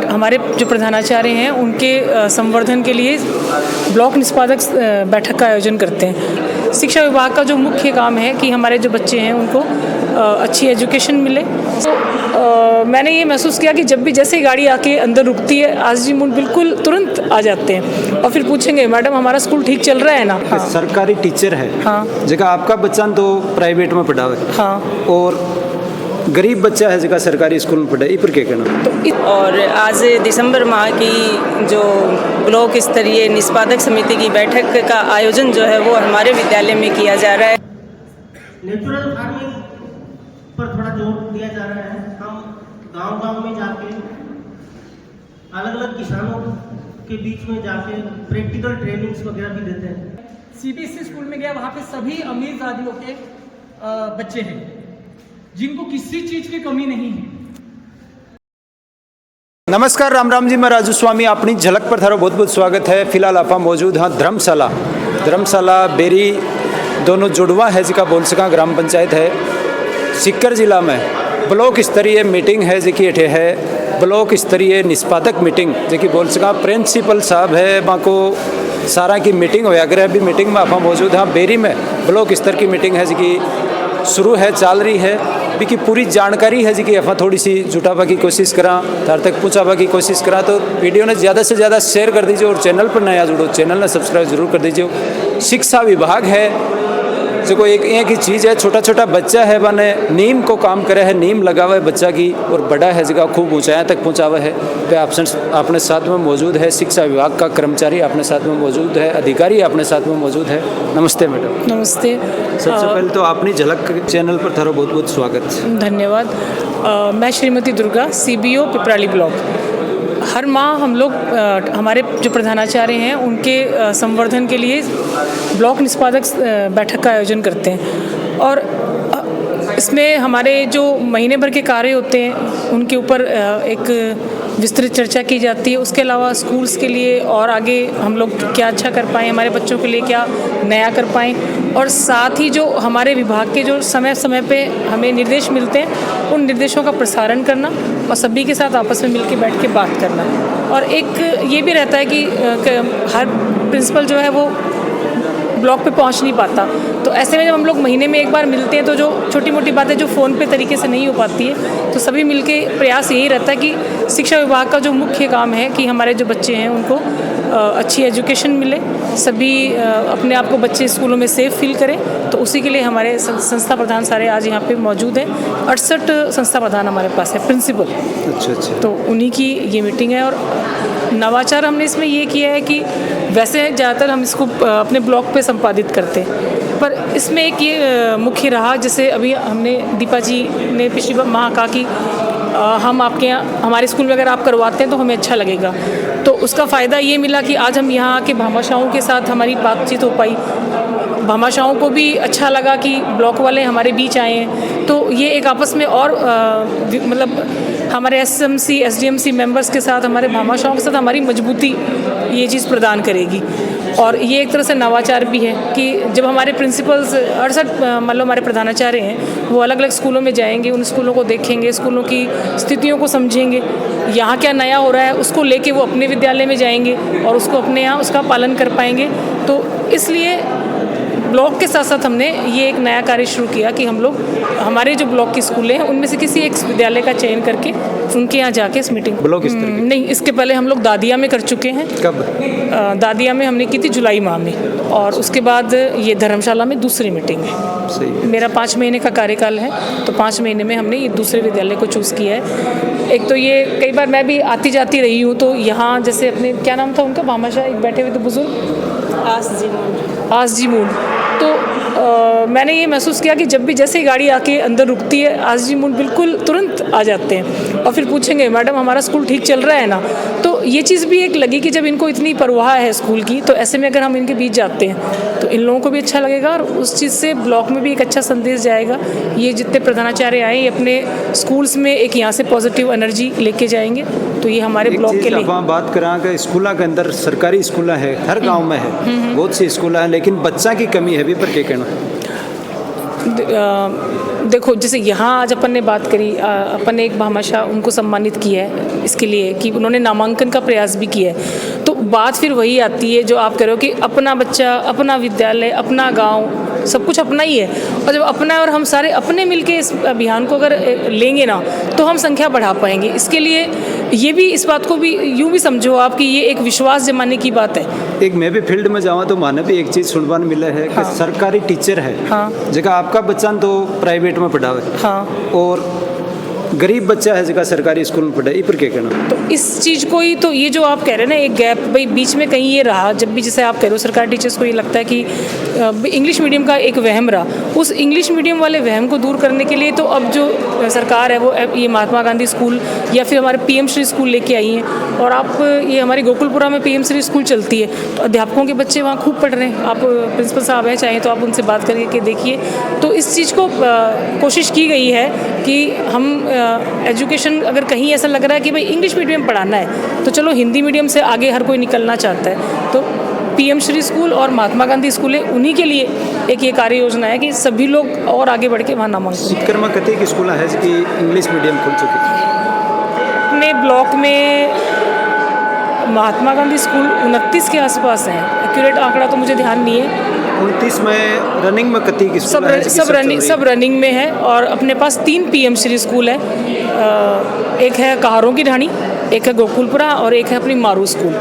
हमारे जो प्रधानाचार्य हैं उनके संवर्धन के लिए ब्लॉक निष्पादक बैठक का आयोजन करते हैं। शिक्षा विभाग का जो मुख्य काम है कि हमारे जो बच्चे हैं उनको अच्छी एजुकेशन मिले। तो मैंने ये महसूस किया कि जब भी जैसे ही गाड़ी आके अंदर रुकती है आरजी मूड बिल्कुल तुरंत आ जाते हैं और फिर पूछेंगे मैडम हमारा स्कूल ठीक चल रहा है ना। हाँ। सरकारी टीचर है। हाँ। जगह आपका बच्चा तो प्राइवेट में पढ़ा हुआ है। हाँ। और गरीब बच्चा है जगह सरकारी स्कूल में पढ़ा, इस पर क्या कहना। और आज दिसंबर माह की जो ब्लॉक स्तरीय निष्पादक समिति की बैठक का आयोजन जो है वो हमारे विद्यालय में किया जा रहा है। नेचुरल फार्मिंग पर थोड़ा जोर दिया जा रहा है। हम गांव-गांव में जाके अलग-अलग किसानों के बीच में जाके प्रैक्टिकल ट्रेनिंग्स वगैरह भी देते हैं। सीबीएसई स्कूल में गया, वहाँ पे सभी अमीर जातियों के बच्चे हैं जिनको किसी चीज की कमी नहीं है। नमस्कार, राम राम जी, मैं राजू स्वामी अपनी झलक पर थारो बहुत बहुत स्वागत है। फिलहाल आप मौजूद हाँ धर्मशाला बेरी दोनों जुड़वा है जिका बोल सका ग्राम पंचायत है सीकर जिला में ब्लॉक स्तरीय मीटिंग है जिकी अठे है ब्लॉक स्तरीय निष्पादक मीटिंग जिकी बोल सका प्रिंसिपल साहब है बाको सारा की मीटिंग होया करे। अभी मीटिंग में आप मौजूद हाँ बेरी में ब्लॉक स्तर की मीटिंग है जिकी शुरू है चाल रही है की पूरी जानकारी है जी कि आप थोड़ी सी जुटावा की कोशिश करा तार तक पहुँचावा की कोशिश करा। तो वीडियो ने ज़्यादा से ज़्यादा शेयर कर दीजिए और चैनल पर नया जुड़ो चैनल ने सब्सक्राइब जरूर कर दीजिए। शिक्षा विभाग है जो एक ही चीज़ है, छोटा छोटा बच्चा है बने नीम को काम करे है, नीम लगावा है बच्चा की और बड़ा है जगह खूब ऊंचाई तक पहुँचावा है। तो अपने साथ में मौजूद है शिक्षा विभाग का कर्मचारी अपने साथ में मौजूद है, अधिकारी अपने साथ में मौजूद है। नमस्ते मैडम। नमस्ते। सबसे पहले तो अपनी झलक चैनल पर थारो बहुत बहुत स्वागत। धन्यवाद। मैं श्रीमती दुर्गा CBO पिपराली ब्लॉक। हर माह हम लोग हमारे जो प्रधानाचार्य हैं उनके संवर्धन के लिए ब्लॉक निष्पादक बैठक का आयोजन करते हैं और इसमें हमारे जो महीने भर के कार्य होते हैं उनके ऊपर एक विस्तृत चर्चा की जाती है। उसके अलावा स्कूल्स के लिए और आगे हम लोग क्या अच्छा कर पाएँ, हमारे बच्चों के लिए क्या नया कर पाएँ और साथ ही जो हमारे विभाग के जो समय समय पे हमें निर्देश मिलते हैं उन निर्देशों का प्रसारण करना और सभी के साथ आपस में मिल के बैठ के बात करना। और एक ये भी रहता है कि हर प्रिंसिपल जो है वो ब्लॉक पे पहुंच नहीं पाता, तो ऐसे में जब हम लोग महीने में एक बार मिलते हैं तो जो छोटी मोटी बातें जो फ़ोन पे तरीके से नहीं हो पाती है तो सभी मिलके प्रयास यही रहता है कि शिक्षा विभाग का जो मुख्य काम है कि हमारे जो बच्चे हैं उनको अच्छी एजुकेशन मिले, सभी अपने आप को बच्चे स्कूलों में सेफ़ फील करें। तो उसी के लिए हमारे संस्था प्रधान सारे आज यहाँ पे मौजूद हैं। 68 संस्था प्रधान हमारे पास है प्रिंसिपल। अच्छा। तो उन्हीं की ये मीटिंग है और नवाचार हमने इसमें ये किया है कि वैसे ज़्यादातर हम इसको अपने ब्लॉक पे संपादित करते हैं पर इसमें एक ये मुख्य रहा, जैसे अभी हमने दीपा जी ने पिछली माह कहा कि हम आपके यहाँ हमारे स्कूल में अगर आप करवाते हैं तो हमें अच्छा लगेगा। तो उसका फ़ायदा ये मिला कि आज हम यहाँ के भामाशाहों के साथ हमारी बातचीत हो पाई। भामाशाहों को भी अच्छा लगा कि ब्लॉक वाले हमारे बीच आए हैं, तो ये एक आपस में और मतलब हमारे SMC SDMC मेंबर्स के साथ हमारे भामाशाहों के साथ हमारी मजबूती ये चीज़ प्रदान करेगी। और ये एक तरह से नवाचार भी है कि जब हमारे प्रिंसिपल्स 68 मान लो हमारे प्रधानाचार्य हैं वो अलग अलग स्कूलों में जाएंगे, उन स्कूलों को देखेंगे, स्कूलों की स्थितियों को समझेंगे, यहाँ क्या नया हो रहा है उसको लेके वो अपने विद्यालय में जाएंगे और उसको अपने यहाँ उसका पालन कर पाएंगे। तो इसलिए ब्लॉक के साथ साथ हमने ये एक नया कार्य शुरू किया कि हम लोग हमारे जो ब्लॉक की स्कूलें हैं उनमें से किसी एक विद्यालय का चयन करके उनके यहाँ जाके इस मीटिंग ब्लॉक स्तर की? नहीं, इसके पहले हम लोग दादिया में कर चुके हैं। कब? दादिया में हमने की थी जुलाई माह में और उसके बाद ये धर्मशाला में दूसरी मीटिंग है। सही। मेरा 5 महीने का कार्यकाल है तो 5 महीने में हमने ये दूसरे विद्यालय को चूज़ किया है। एक तो ये कई बार मैं भी आती जाती रही हूँ तो यहाँ जैसे अपने क्या नाम था उनका भामाशाह एक बैठे हुए थे बुजुर्ग आस जी मूड। तो मैंने ये महसूस किया कि जब भी जैसे ही गाड़ी आके अंदर रुकती है आस जी मूड बिल्कुल तुरंत आ जाते हैं और फिर पूछेंगे मैडम हमारा स्कूल ठीक चल रहा है ना। तो ये चीज़ भी एक लगी कि जब इनको इतनी परवाह है स्कूल की तो ऐसे में अगर हम इनके बीच जाते हैं तो इन लोगों को भी अच्छा लगेगा और उस चीज़ से ब्लॉक में भी एक अच्छा संदेश जाएगा। ये जितने प्रधानाचार्य आए ये अपने स्कूल्स में एक यहाँ से पॉजिटिव एनर्जी लेके जाएंगे। तो ये हमारे ब्लॉक के लिए बात करा कि स्कूलों के अंदर सरकारी स्कूल है, हर गांव में है, बहुत सी स्कूल है, लेकिन बच्चा की कमी है भी पर क्या कहना? देखो, जैसे यहाँ आज अपन ने बात करी, अपन ने एक भामाशाह उनको सम्मानित किया है इसके लिए कि उन्होंने नामांकन का प्रयास भी किया है। तो बात फिर वही आती है जो आप कह रहे हो कि अपना बच्चा, अपना विद्यालय, अपना गांव, सब कुछ अपना ही है। और जब अपना और हम सारे अपने मिलके इस अभियान को अगर लेंगे ना तो हम संख्या बढ़ा पाएंगे। इसके लिए ये भी, इस बात को भी यूँ भी समझो आप कि ये एक विश्वास जमाने की बात है। एक मैं भी फील्ड में जाऊँ तो माने भी एक चीज़ सुनवान मिला है कि सरकारी टीचर है, जगह आपका बच्चा तो प्राइवेट में पढ़ा है, और गरीब बच्चा है जगह सरकारी स्कूल में पढ़ा, इस पर क्या कहना? तो इस चीज़ को ही तो, ये जो आप कह रहे हैं ना, एक गैप भाई बीच में कहीं ये रहा, जब भी जैसे आप कह रहे हो सरकारी टीचर्स को ये लगता है कि इंग्लिश मीडियम का एक वहम रहा, उस इंग्लिश मीडियम वाले वहम को दूर करने के लिए तो अब जो सरकार है वो ये महात्मा गांधी स्कूल या फिर हमारे पीएम श्री स्कूल लेके आई हैं। और आप ये हमारी गोकुलपुरा में पीएम श्री स्कूल चलती है, तो अध्यापकों के बच्चे वहाँ खूब पढ़ रहे हैं। आप प्रिंसिपल साहब हैं, चाहें तो आप उनसे बात करके देखिए। तो इस चीज़ को कोशिश की गई है कि हम एजुकेशन, अगर कहीं ऐसा लग रहा है कि भाई इंग्लिश मीडियम पढ़ाना है तो चलो हिंदी मीडियम से आगे हर कोई निकलना चाहता है, तो पीएम श्री स्कूल और महात्मा गांधी स्कूल है, उन्हीं के लिए एक ये कार्य योजना है कि सभी लोग और आगे बढ़ के वहाँ नामांकन। सीकर में कतई की स्कूल है कि इंग्लिश मीडियम खुल चुकी है? अपने ब्लॉक में महात्मा गांधी स्कूल 29 के आसपास हैं, एक्यूरेट आंकड़ा तो मुझे ध्यान नहीं है। 29 में रनिंग में कतई की स्कूल है? सब रनिंग में है। और अपने पास 3 पीएम श्री स्कूल है, एक है कहारों की ढाणी, एक है गोकुलपुरा और एक है अपनी मारू स्कूल।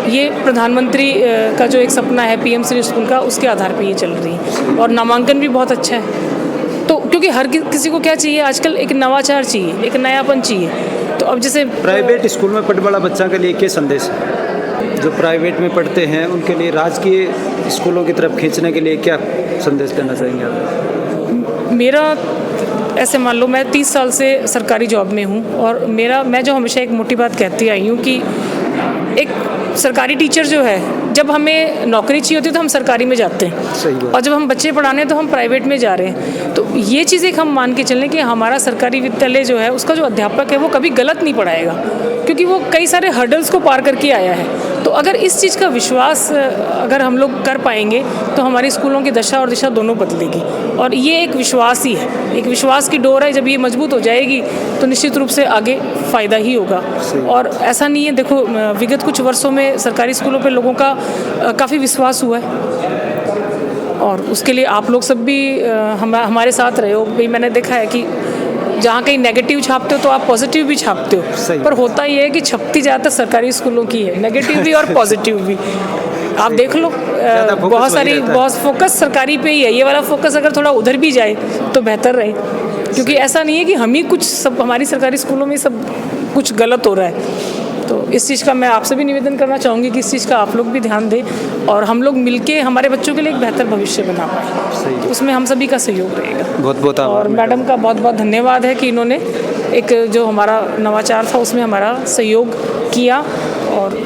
ये प्रधानमंत्री का जो एक सपना है पीएम श्री स्कूल का, उसके आधार पे ये चल रही है और नामांकन भी बहुत अच्छा है। तो क्योंकि हर किसी को क्या चाहिए आजकल, एक नवाचार चाहिए, एक नयापन चाहिए। तो अब जैसे प्राइवेट स्कूल में पढ़ने वाला बच्चा के लिए क्या संदेश है? जो प्राइवेट में पढ़ते हैं उनके लिए राजकीय स्कूलों की तरफ खींचने के लिए क्या संदेश देना चाहेंगे आप? मेरा ऐसे मान लो, मैं 30 साल से सरकारी जॉब में हूँ और मैं जो हमेशा एक मोटी बात कहती आई हूँ कि एक सरकारी टीचर जो है, जब हमें नौकरी चाहिए होती है तो हम सरकारी में जाते हैं, और जब हम बच्चे पढ़ाने हैं तो हम प्राइवेट में जा रहे हैं। तो ये चीज़ एक हम मान के चलें कि हमारा सरकारी विद्यालय जो है उसका जो अध्यापक है वो कभी गलत नहीं पढ़ाएगा, क्योंकि वो कई सारे हर्डल्स को पार करके आया है। तो अगर इस चीज़ का विश्वास अगर हम लोग कर पाएंगे तो हमारी स्कूलों की दशा और दिशा दोनों बदलेगी। और ये एक विश्वास ही है, एक विश्वास की डोर है। जब ये मजबूत हो जाएगी तो निश्चित रूप से आगे फ़ायदा ही होगा। और ऐसा नहीं है, देखो विगत कुछ वर्षों में सरकारी स्कूलों पे लोगों का काफ़ी विश्वास हुआ है और उसके लिए आप लोग सब भी हमारे साथ रहे हो। भाई मैंने देखा है कि जहाँ कहीं नेगेटिव छापते हो तो आप पॉजिटिव भी छापते हो, पर होता ये है कि छपती ज़्यादातर सरकारी स्कूलों की है, नेगेटिव भी और पॉजिटिव भी। आप देख लो, बहुत फोकस सरकारी पे ही है। ये वाला फोकस अगर थोड़ा उधर भी जाए तो बेहतर रहे, क्योंकि ऐसा नहीं है कि हम ही कुछ, सब हमारी सरकारी स्कूलों में सब कुछ गलत हो रहा है। तो इस चीज़ का मैं आपसे भी निवेदन करना चाहूँगी कि इस चीज़ का आप लोग भी ध्यान दें और हम लोग मिलके हमारे बच्चों के लिए एक बेहतर भविष्य बना पाएँ। उसमें हम सभी का सहयोग रहेगा। बहुत बहुत आभार। और मैडम का बहुत बहुत धन्यवाद है कि इन्होंने एक जो हमारा नवाचार था उसमें हमारा सहयोग किया। और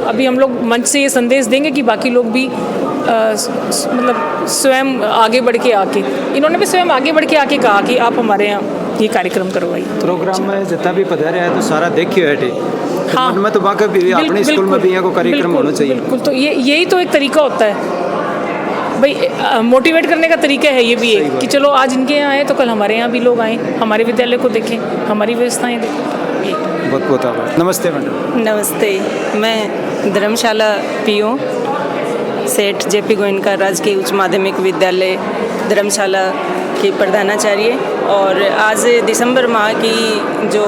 अभी हम लोग मंच से ये संदेश देंगे कि बाकी लोग भी मतलब स्वयं आगे बढ़ के आके, इन्होंने भी स्वयं आगे बढ़ के आके कहा कि आप हमारे यहाँ ये कार्यक्रम करवाइए। प्रोग्राम में जितना भी पधारे है तो सारा देखिए है। हाँ, मन में तो बाकी भी अपने स्कूल में भी को कार्यक्रम होना चाहिए। बिल्कुल, तो यही तो एक तरीका होता है भाई, मोटिवेट करने का तरीका है ये भी है कि चलो आज इनके यहाँ आए तो कल हमारे यहाँ भी लोग आएँ, हमारे विद्यालय को देखें, हमारी व्यवस्थाएँ देखें। बहुत बहुत आभार। नमस्ते मैडम। नमस्ते, मैं धर्मशाला पीओ सेठ जेपी गोयनका राजकीय उच्च माध्यमिक विद्यालय धर्मशाला की प्रधानाचार्य, और आज दिसंबर माह की जो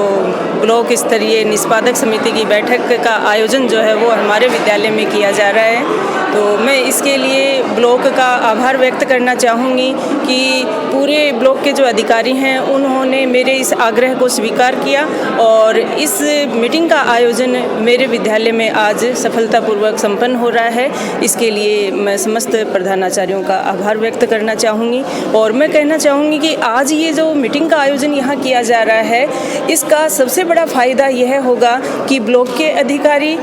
ब्लॉक स्तरीय निष्पादक समिति की बैठक का आयोजन जो है वो हमारे विद्यालय में किया जा रहा है। तो मैं इसके लिए ब्लॉक का आभार व्यक्त करना चाहूँगी कि पूरे ब्लॉक के जो अधिकारी हैं उन्होंने मेरे इस आग्रह को स्वीकार किया और इस मीटिंग का आयोजन मेरे विद्यालय में आज सफलतापूर्वक संपन्न हो रहा है। इसके लिए मैं समस्त प्रधानाचार्यों का आभार व्यक्त करना चाहूँगी। और मैं कहना चाहूँगी कि आज ये जो मीटिंग का आयोजन यहाँ किया जा रहा है, इसका सबसे बड़ा फ़ायदा यह होगा कि ब्लॉक के अधिकारी,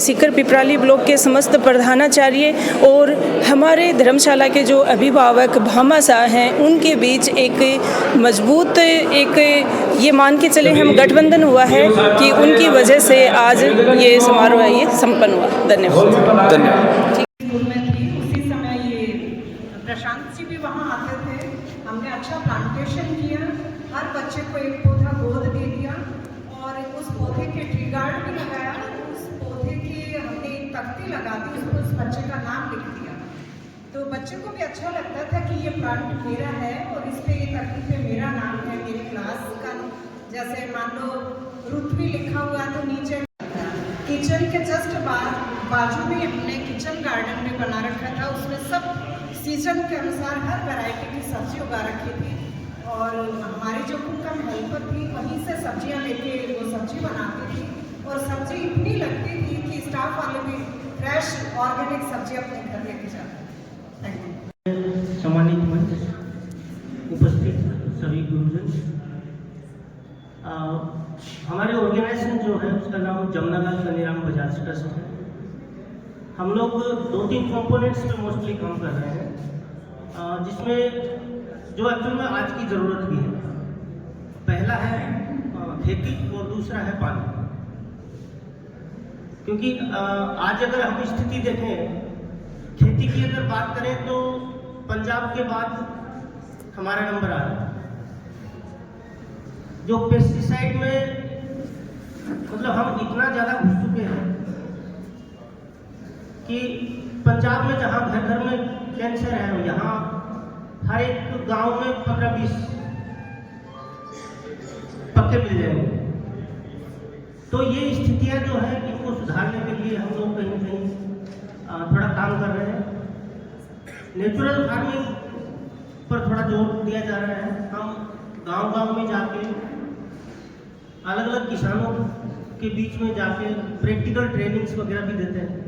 सीकर पिपराली ब्लॉक के समस्त प्रधानाचार्य और हमारे धर्मशाला के जो अभिभावक भामाशाह हैं, उनके बीच एक मजबूत ये मान के चले हम गठबंधन हुआ है कि उनकी वजह से आज ये समारोह ये संपन्न हुआ। धन्यवाद। स्कूल में थी उसी समय ये प्रशांत जी भी वहाँ आते थे। हमने अच्छा प्लांटेशन किया। लगाया, उस पौधे की हमने तख्ती लगा दी, उसको उस बच्चे का नाम लिख दिया। तो बच्चे को भी अच्छा लगता था कि ये प्लांट मेरा है और इस पे ये तख्ती पे मेरा नाम है, मेरी क्लास का। जैसे मान लो रुतवी लिखा हुआ तो नीचे किचन के जस्ट बाजू में हमने किचन गार्डन में बना रखा था। उसमें सब सीजन के अनुसार हर वैरायटी की सब्जी उगा रखी थी और हमारी जो कुक हेल्पर थी वहीं से सब्जियां लेके वो सब्जी बनाती थी और सब्जी इतनी लगती थी कि स्टाफ वाले भी फ्रेश ऑर्गेनिक सब्जी अपने घर लेके जाते। Thank you. सम्मानित मंच, उपस्थित सभी गुरुजन, हमारे ऑर्गेनाइजेशन जो है उसका नाम जमुनालाल कन्हैयाराम बजाज ट्रस्ट है। हम लोग 2-3 कंपोनेंट्स पे मोस्टली काम कर रहे हैं, जिसमें जो एक्चुअल में आज की ज़रूरत भी है। पहला है खेती और दूसरा है पानी। क्योंकि आज अगर हम स्थिति देखें, खेती की अगर बात करें तो पंजाब के बाद हमारा नंबर आ रहा है। जो पेस्टिसाइड में मतलब हम इतना ज़्यादा घुस चुके हैं कि पंजाब में जहाँ घर घर में कैंसर है, यहाँ हर एक गांव में 15-20 पक्के मिल जाएंगे। तो ये स्थितियाँ जो है इनको सुधारने के लिए हम लोग कहीं न कहीं थोड़ा काम कर रहे हैं। नेचुरल फार्मिंग पर थोड़ा जोर दिया जा रहा है। हम गांव-गांव में जाके अलग अलग किसानों के बीच में जाके प्रैक्टिकल ट्रेनिंग्स वगैरह भी देते हैं।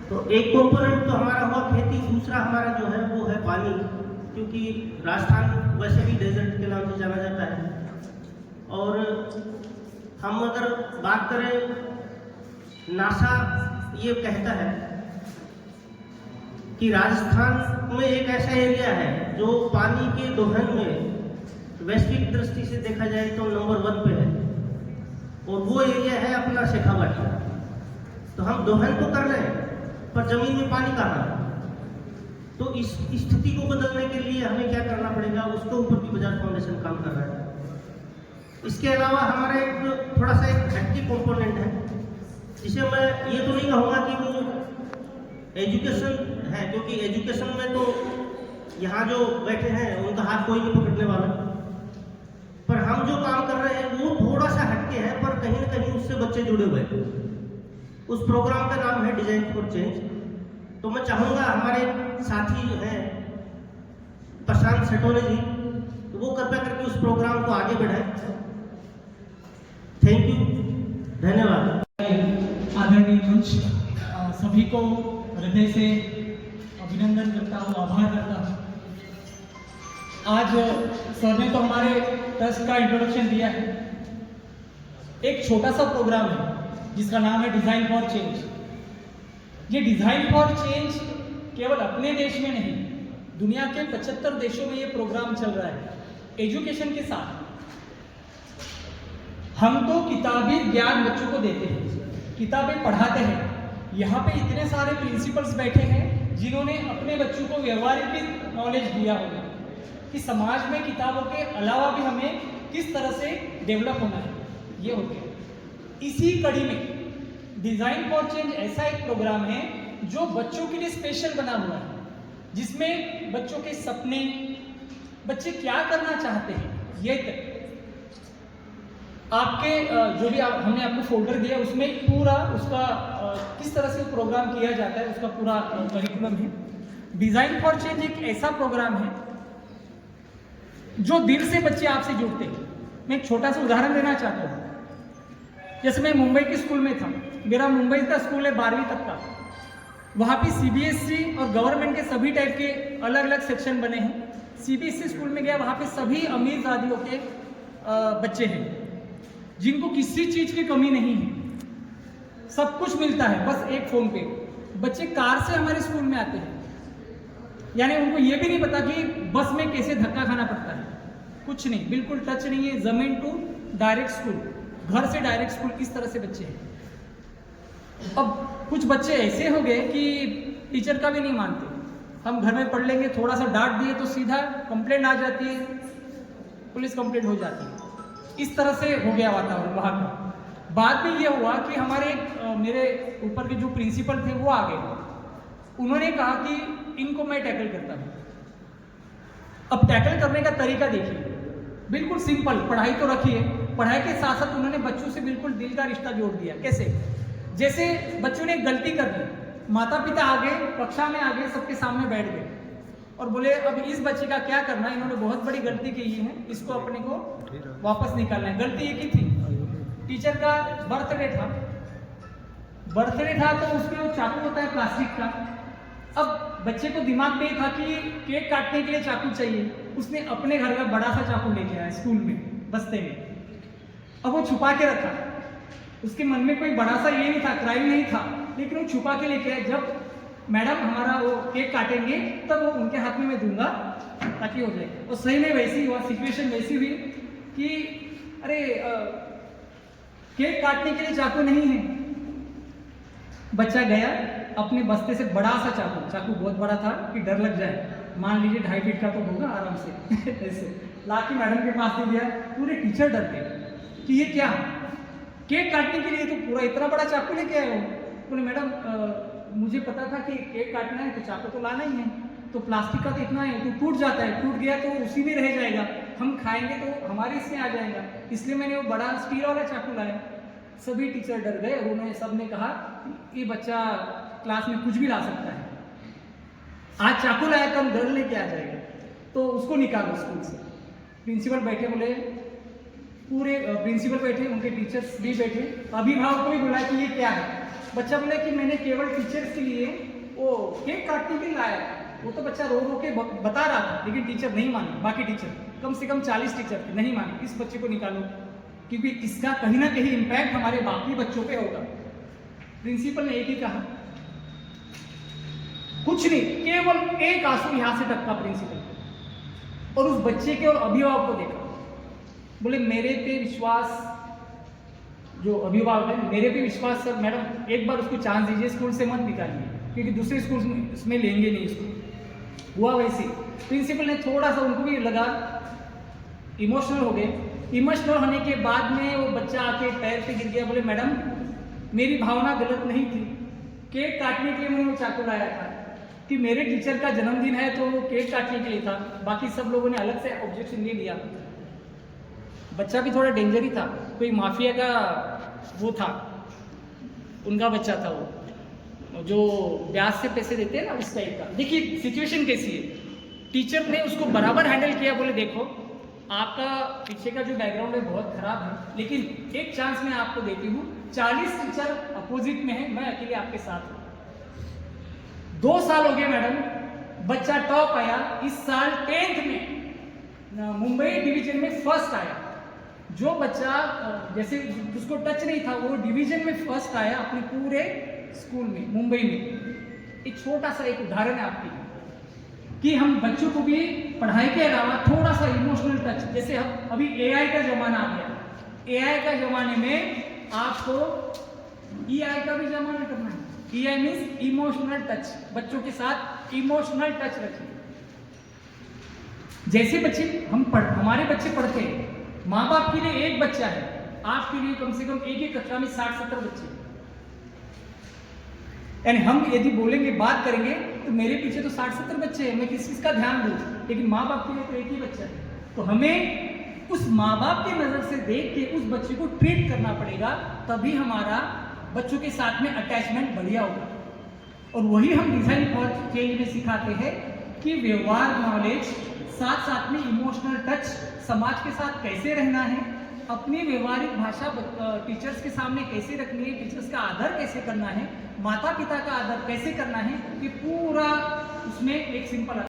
तो एक कंपोनेंट तो हमारा हुआ खेती, दूसरा हमारा जो है वो है पानी, क्योंकि राजस्थान वैसे भी डेजर्ट के नाम से जाना जाता है। और हम अगर बात करें, नासा ये कहता है कि राजस्थान में एक ऐसा एरिया है जो पानी के दोहन में वैश्विक दृष्टि से देखा जाए तो नंबर 1 पे है, और वो एरिया है अपना शेखावाटी। तो हम दोहन तो कर रहे हैं पर जमीन में पानी कहाँ है? तो इस स्थिति को बदलने के लिए हमें क्या करना पड़ेगा, उसके ऊपर भी बजाज फाउंडेशन काम कर रहा है। इसके अलावा हमारा एक थोड़ा सा एक हटके कंपोनेंट है, जिसे मैं ये तो नहीं कहूँगा कि वो एजुकेशन है, क्योंकि एजुकेशन में तो यहाँ जो बैठे हैं उनका हाथ कोई नहीं पकड़ने वाला। पर हम जो काम कर रहे हैं वो थोड़ा सा हटके है, पर कहीं ना कहीं उससे बच्चे जुड़े हुए हैं। उस प्रोग्राम का नाम है डिजाइन फॉर चेंज। तो मैं चाहूँगा हमारे साथी हैं प्रशांत सेटोने जी, तो वो कृपया करके उस प्रोग्राम को आगे बढ़ाएं। थैंक यू, धन्यवाद। आदरणीय मंच, सभी को हृदय से अभिनंदन करता हूँ, आभार करता हूँ। आज सर ने तो हमारे ट्रस्ट का इंट्रोडक्शन दिया है। एक छोटा सा प्रोग्राम है जिसका नाम है डिज़ाइन फॉर चेंज। ये डिज़ाइन फॉर चेंज केवल अपने देश में नहीं, दुनिया के 75 देशों में ये प्रोग्राम चल रहा है। एजुकेशन के साथ हम तो किताबी ज्ञान बच्चों को देते हैं, किताबें पढ़ाते हैं। यहाँ पे इतने सारे प्रिंसिपल्स बैठे हैं जिन्होंने अपने बच्चों को व्यवहारिक नॉलेज दिया होगा कि समाज में किताबों के अलावा भी हमें किस तरह से डेवलप होना है। ये होते हैं। इसी कड़ी में डिज़ाइन फॉर चेंज ऐसा एक प्रोग्राम है जो बच्चों के लिए स्पेशल बना हुआ है, जिसमें बच्चों के सपने, बच्चे क्या करना चाहते हैं, ये आपके जो भी हमने आपको फोल्डर दिया उसमें पूरा उसका किस तरह से प्रोग्राम किया जाता है उसका पूरा करिकुलम है। डिज़ाइन फॉर चेंज एक ऐसा प्रोग्राम है जो दिल से बच्चे आपसे जुड़ते हैं। मैं एक छोटा सा उदाहरण देना चाहता हूँ। जैसे मैं मुंबई के स्कूल में था, मेरा मुंबई का स्कूल है 12वीं तक का। वहाँ पे सीबीएसई और गवर्नमेंट के सभी टाइप के अलग अलग सेक्शन बने हैं। सीबीएसई स्कूल में गया, वहाँ पे सभी अमीर जातियों के बच्चे हैं जिनको किसी चीज़ की कमी नहीं है, सब कुछ मिलता है बस एक फ़ोन पे। बच्चे कार से हमारे स्कूल में आते हैं, यानी उनको ये भी नहीं पता कि बस में कैसे धक्का खाना पड़ता है, कुछ नहीं, बिल्कुल टच नहीं है। ज़मीन टू डायरेक्ट स्कूल, घर से डायरेक्ट स्कूल, इस तरह से बच्चे हैं। अब कुछ बच्चे ऐसे हो गए कि टीचर का भी नहीं मानते। हम घर में पढ़ लेंगे, थोड़ा सा डांट दिए तो सीधा कंप्लेंट आ जाती है, पुलिस कंप्लेंट हो जाती है। इस तरह से हो गया वातावरण वहाँ का। बाद में ये हुआ कि हमारे मेरे ऊपर के जो प्रिंसिपल थे वो आ गए। उन्होंने कहा कि इनको मैं टैकल करता हूँ। अब टैकल करने का तरीका देखिए, बिल्कुल सिंपल, पढ़ाई तो रखिए, पढ़ाई के साथ साथ उन्होंने बच्चों से बिल्कुल दिल का रिश्ता जोड़ दिया। कैसे? जैसे बच्चों ने गलती कर दी, माता पिता आ गए, कक्षा में आ गए, सबके सामने बैठ गए और बोले अब इस बच्चे का क्या करना है, इन्होंने बहुत बड़ी गलती की है, इसको अपने को वापस निकालना है। गलती एक ही थी, टीचर का बर्थडे था तो उसमें वो चाकू होता है प्लास्टिक का। अब बच्चे को दिमाग में था कि केक काटने के लिए चाकू चाहिए, उसने अपने घर का बड़ा सा चाकू लेके आया स्कूल में, बस्ते में। अब वो छुपा के रखा, उसके मन में कोई बड़ा सा ये नहीं था, क्राइम नहीं था, लेकिन वो छुपा के लेके आया। जब मैडम हमारा वो केक काटेंगे तब वो उनके हाथ में मैं दूंगा ताकि हो जाए। और सही में वैसी हुआ, सिचुएशन वैसी हुई कि अरे केक काटने के लिए चाकू नहीं है। बच्चा गया, अपने बस्ते से बड़ा सा चाकू बहुत बड़ा था कि डर लग जाए, मान लीजिए 2.5 फीट का तो होगा आराम से ऐसे लाके मैडम के पास दे दिया। पूरे टीचर डर गए कि ये क्या, केक काटने के लिए तो पूरा इतना बड़ा चाकू लेके आए हो। बोले मैडम मुझे पता था कि केक काटना है तो चाकू तो लाना ही है, तो प्लास्टिक का तो इतना है तो टूट जाता है, टूट गया तो उसी में रह जाएगा, हम खाएंगे तो हमारे इसमें आ जाएगा, इसलिए मैंने वो बड़ा स्टील वाला चाकू लाया। सभी टीचर डर गए और उन्होंने सबने कहा ये बच्चा क्लास में कुछ भी ला सकता है, आज चाकू लाया कल घर लेके आ जाएगा, तो उसको निकालो स्कूल से। प्रिंसिपल बैठे, बोले पूरे प्रिंसिपल बैठे, उनके टीचर्स भी बैठे, अभिभावक को भी बुलाया कि ये क्या है। बच्चा बोला कि मैंने केवल टीचर्स के लिए वो केक काटने के लिए लाया। वो तो बच्चा रो रो के बता रहा था, लेकिन टीचर नहीं माने। बाकी टीचर कम से कम 40 टीचर थे, नहीं माने, इस बच्चे को निकालो क्योंकि इसका कहीं ना कहीं इम्पैक्ट हमारे बाकी बच्चों पे होगा। प्रिंसिपल ने एक ही कहा, कुछ नहीं, केवल एक आंसू यहां से टपका प्रिंसिपल, और उस बच्चे के और अभिभावक को देखा। बोले मेरे पे विश्वास, जो अभिभावक है मेरे पे विश्वास सर, मैडम एक बार उसको चांस दीजिए, स्कूल से मत निकालिए क्योंकि दूसरे स्कूल में इसमें लेंगे नहीं इसको। हुआ वैसे, प्रिंसिपल ने थोड़ा सा, उनको भी लगा, इमोशनल हो गए। इमोशनल होने के बाद में वो बच्चा आके पैर पे गिर गया। बोले मैडम मेरी भावना गलत नहीं थी, केक काटने के लिए मैंने वो चाकू लाया था कि मेरे टीचर का जन्मदिन है तो वो केक काटने के लिए था, बाकी सब लोगों ने अलग से ऑब्जेक्शन नहीं लिया। बच्चा भी थोड़ा डेंजर ही था, कोई माफिया का वो था, उनका बच्चा था वो जो ब्याज से पैसे देते हैं ना, उस टाइप का। देखिए सिचुएशन कैसी है, टीचर ने उसको बराबर हैंडल किया। बोले देखो आपका पीछे का जो बैकग्राउंड है बहुत खराब है, लेकिन एक चांस मैं आपको देती हूँ, 40 टीचर अपोजिट में है, मैं अकेले आपके साथ हूँ। 2 साल हो गए मैडम, बच्चा टॉप आया। इस साल 10th में मुंबई डिवीजन में फर्स्ट आया। जो बच्चा जैसे जिसको टच नहीं था वो डिवीजन में फर्स्ट आया अपने पूरे स्कूल में, मुंबई में। एक छोटा सा एक उदाहरण है आपकी कि हम बच्चों को भी पढ़ाई के अलावा थोड़ा सा इमोशनल टच, जैसे अभी एआई का जमाना आ गया, एआई का जमाने में आपको ईआई का भी जमाना करना है। ईआई मीन्स इमोशनल टच, बच्चों के साथ इमोशनल टच रखिए। जैसे बच्चे हमारे बच्चे पढ़ते हैं, माँ बाप के लिए एक बच्चा है, आपके लिए कम से कम एक ही कक्षा में 60-70 बच्चे, यानी हम यदि बोलेंगे बात करेंगे तो मेरे पीछे तो 60-70 बच्चे हैं, मैं किस का ध्यान दूँ, लेकिन माँ बाप के लिए तो एक ही बच्चा है। तो हमें उस माँ बाप की नज़र से देख के उस बच्चे को ट्रीट करना पड़ेगा, तभी हमारा बच्चों के साथ में अटैचमेंट बढ़िया होगा। और वही हम डिज़ाइन फॉर चेंज में सिखाते हैं कि व्यवहार नॉलेज, साथ साथ में इमोशनल टच, समाज के साथ कैसे रहना है, अपनी व्यवहारिक भाषा टीचर्स के सामने कैसे रखनी है, टीचर्स का आदर कैसे करना है, माता पिता का आदर कैसे करना है, ये पूरा उसमें एक सिंपल